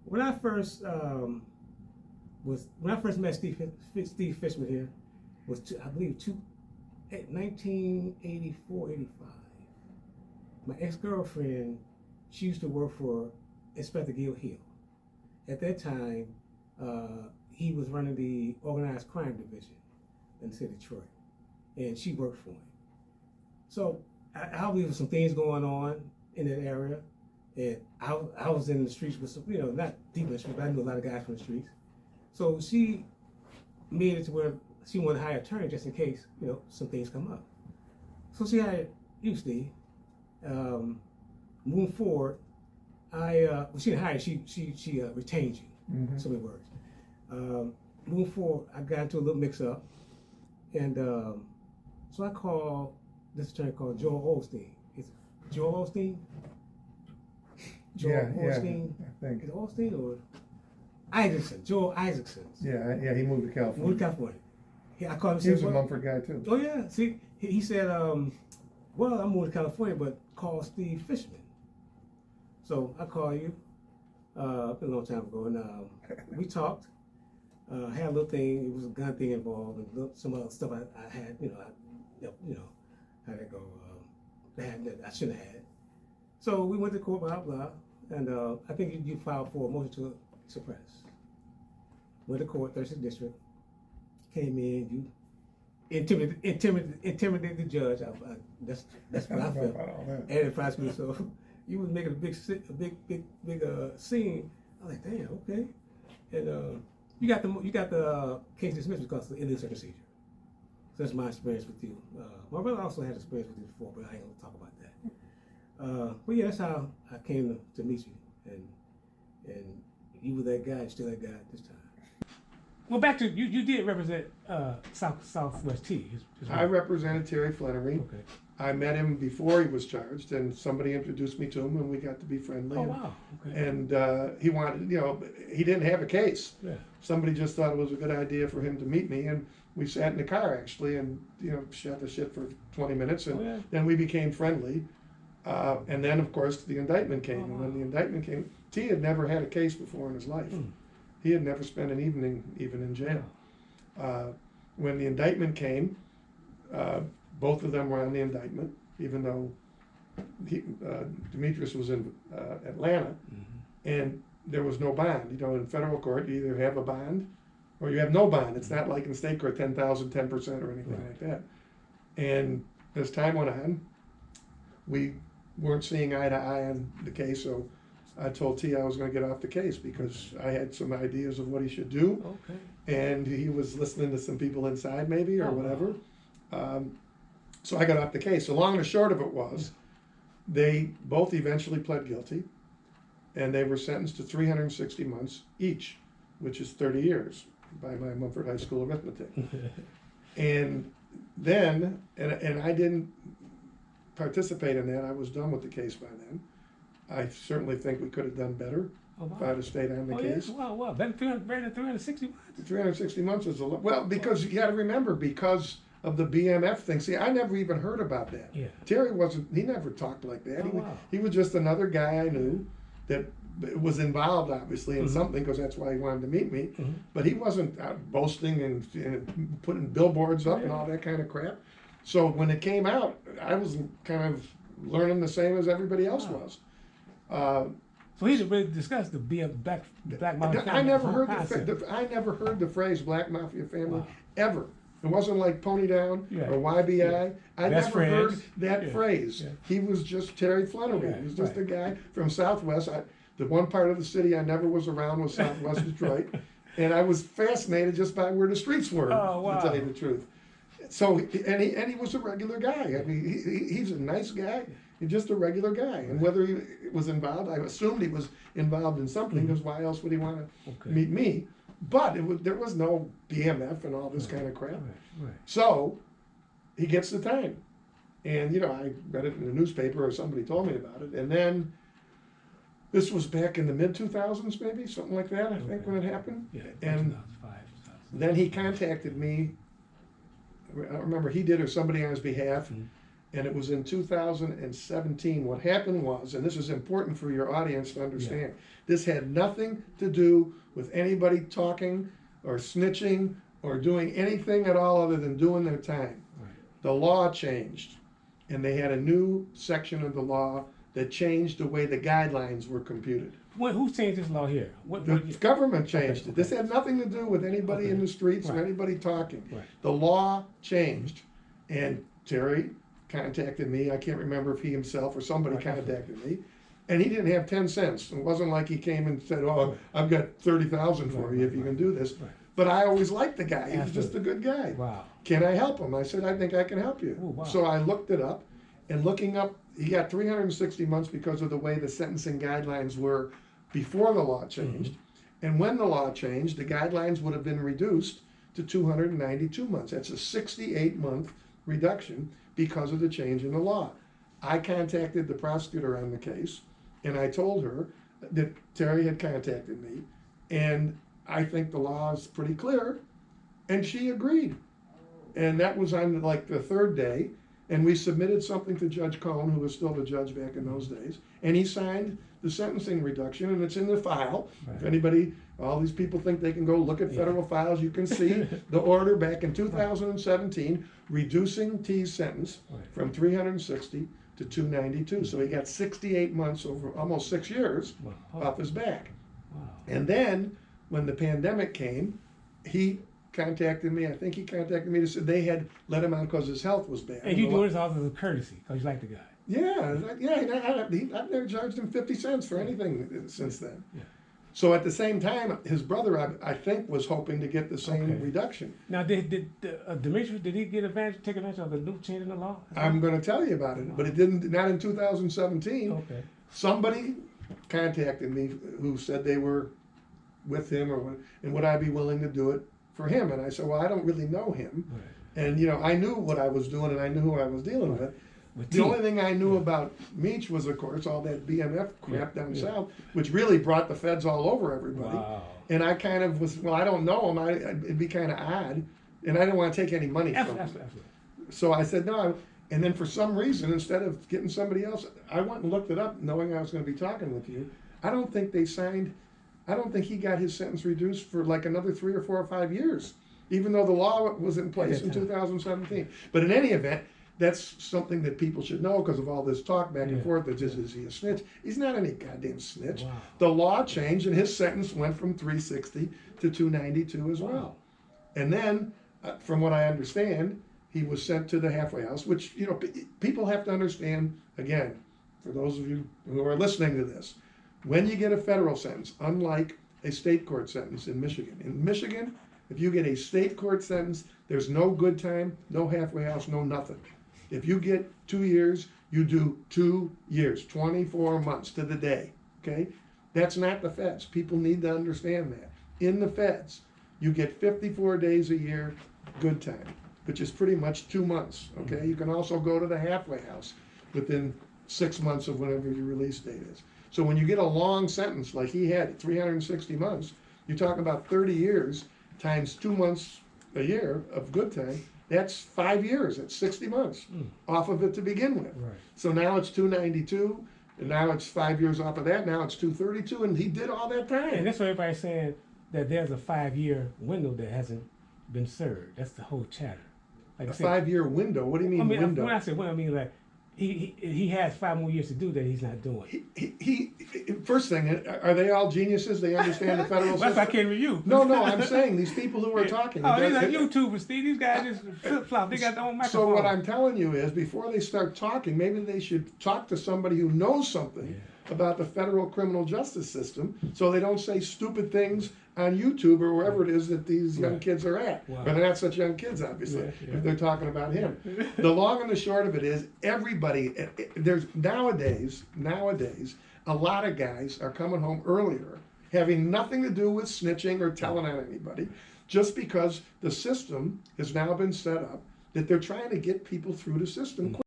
When I first met Steve Fishman here was I believe 1984, 85. My ex-girlfriend, she used to work for Inspector Gil Hill. At that time, he was running the organized crime division in the city of Detroit, and she worked for him. So I believe there were some things going on in that area, and I was in the streets with some, not deep in the streets, but I knew a lot of guys from the streets. So she made it to where she wanted to hire an attorney just in case, some things come up. So she hired you, Steve. Moving forward, she didn't hire you, she retained you, so many words. Moving forward, I got into a little mix-up, and so I called this attorney called Joel Osteen. Is it Joel Osteen? Joel Osteen? I think. Is it Osteen or Isaacson? Joel Isaacson. Yeah, he moved to California. Moved to California. I called him. He was a Mumford guy too. Oh yeah. See, he said, well, I'm moving to California, but call Steve Fishman. So I called you. Been a long time ago, and we talked. Had a little thing. It was a gun thing involved, and some other stuff I had. How that go? That I shouldn't have had. So we went to court, blah blah, and I think you filed for a motion to suppress. Went to court, 36th District. Came in, you intimidated the judge. That's what I felt. And the prosecutor, so you was making a big scene. I was like, damn, okay. And you got the case dismissed because of the illegal procedure. So that's my experience with you. My brother also had experience with you before, but I ain't gonna talk about that. But yeah, that's how I came to meet you, and you were that guy, you're still that guy at this time. Well, back to you did represent Southwest T. I represented Terry Flenory. Okay. I met him before he was charged, and somebody introduced me to him, and we got to be friendly. Oh, wow. Okay. And he wanted, he didn't have a case. Yeah. Somebody just thought it was a good idea for him to meet me, and we sat in the car actually, and shot the shit for 20 minutes, and then we became friendly. And then, of course, the indictment came, and when the indictment came, T had never had a case before in his life. He had never spent an evening even in jail. When the indictment came, both of them were on the indictment, even though Demetrius was in Atlanta, and there was no bond. In federal court, you either have a bond or you have no bond. It's not like in state court, 10,000, 10% or anything like that. And as time went on, we weren't seeing eye to eye on the case, so I told T I was going to get off the case because I had some ideas of what he should do. Okay. And he was listening to some people inside maybe or whatever. So I got off the case. The long and the short of it was they both eventually pled guilty, and they were sentenced to 360 months each, which is 30 years by my Mumford High School arithmetic. And then, and I didn't participate in that. I was done with the case by then. I certainly think we could have done better if I'd have stayed on the case. Yeah. Well, better than 360 months. 360 months is a lot. Well, because you got to remember, because of the BMF thing. See, I never even heard about that. Yeah. Terry he never talked like that. He was just another guy I knew that was involved, obviously, in something, because that's why he wanted to meet me. But he wasn't out boasting and putting billboards up and all that kind of crap. So when it came out, I was kind of learning the same as everybody else was. So he didn't really discuss the Black Mafia Family. I never heard the phrase Black Mafia Family ever. It wasn't like Pony Down or YBI. I never heard that phrase. He was just Terry Flenory. He was just a guy from Southwest. The one part of the city I never was around was Southwest Detroit, and I was fascinated just by where the streets were. To tell you the truth. So and he was a regular guy. I mean, he's a nice guy. He's just a regular guy. And whether he was involved, I assumed he was involved in something, because why else would he want to meet me? But there was no BMF and all this kind of crap. So he gets the time. And, I read it in the newspaper or somebody told me about it. And then this was back in the mid-2000s, maybe, something like that, I think, when it happened. Yeah, and 2005. Then he contacted me. I remember he did or somebody on his behalf. and it was in 2017. What happened was, and this is important for your audience to understand, this had nothing to do with anybody talking or snitching or doing anything at all other than doing their time. Right. The law changed, and they had a new section of the law that changed the way the guidelines were computed. Who changed this law here? The government changed it. This had nothing to do with anybody in the streets or anybody talking. Right. The law changed, and Terry contacted me. I can't remember if he himself or somebody contacted me, and he didn't have 10 cents. It wasn't like he came and said, "Oh, I've got 30,000 for you if you can do this." Right. But I always liked the guy. He was just a good guy. Wow. Can I help him? I said, I think I can help you. Ooh, wow. So I looked it up, and looking up, he got 360 months because of the way the sentencing guidelines were before the law changed. Mm-hmm. And when the law changed, the guidelines would have been reduced to 292 months. That's a 68-month reduction because of the change in the law. I contacted the prosecutor on the case, and I told her that Terry had contacted me, and I think the law is pretty clear, and she agreed. And that was on like the third day, and we submitted something to Judge Cohn, who was still the judge back in those days, and he signed the sentencing reduction, and it's in the file. Right. If anybody, all these people think they can go look at federal files, you can see the order back in 2017 reducing T's sentence from 360 to 292. So he got 68 months over almost 6 years off his back. Wow. And then when the pandemic came, he contacted me. I think he contacted me to say they had let him out because his health was bad. And you doing this all as a courtesy because you like the guy. Yeah. I've never charged him 50 cents for anything since then. Yeah. So at the same time, his brother, I think, was hoping to get the same reduction. Now, did Demetrius, did he take advantage of the new change in the law? I'm going to tell you about it, but it didn't. Not in 2017. Okay. Somebody contacted me who said they were with him, and would I be willing to do it for him? And I said, well, I don't really know him, and I knew what I was doing, and I knew who I was dealing with. The only thing I knew about Meech was, of course, all that BMF crap down south, which really brought the feds all over everybody. Wow. And I kind of was, well, I don't know him. It'd be kind of odd, and I didn't want to take any money from him. So I said no. And then for some reason, instead of getting somebody else, I went and looked it up, knowing I was going to be talking with you. I don't think they signed. I don't think he got his sentence reduced for like another 3 or 4 or 5 years, even though the law was in place in 2017. But in any event, that's something that people should know because of all this talk back and forth. That is he a snitch? He's not any goddamn snitch. Wow. The law changed, and his sentence went from 360 to 292 as well. And then, from what I understand, he was sent to the halfway house, which people have to understand. Again, for those of you who are listening to this, when you get a federal sentence, unlike a state court sentence in Michigan, if you get a state court sentence, there's no good time, no halfway house, no nothing. If you get 2 years, you do 2 years, 24 months to the day, okay? That's not the feds. People need to understand that. In the feds, you get 54 days a year good time, which is pretty much 2 months, okay? You can also go to the halfway house within 6 months of whenever your release date is. So when you get a long sentence like he had, 360 months, you're talking about 30 years times 2 months a year of good time. That's 5 years. That's 60 months off of it to begin with. Right. So now it's 292, and now it's 5 years off of that. Now it's 232, and he did all that time. And that's what everybody's saying, that there's a 5-year window that hasn't been served. That's the whole chatter. Like a 5-year window? What do you mean window? When I say window, I mean like he has 5 more years to do that he's not doing. He first thing, are they all geniuses? They understand the federal system? That's why I came to you. No, I'm saying these people who are talking. Oh, these are YouTubers, Steve. These guys just flip-flop. They got their own microphone. So what I'm telling you is, before they start talking, maybe they should talk to somebody who knows something about the federal criminal justice system, so they don't say stupid things on YouTube or wherever it is that these young kids are at. Wow. But they're not such young kids, obviously, if they're talking about him. The long and the short of it is, everybody, there's nowadays, a lot of guys are coming home earlier, having nothing to do with snitching or telling on anybody, just because the system has now been set up that they're trying to get people through the system quick.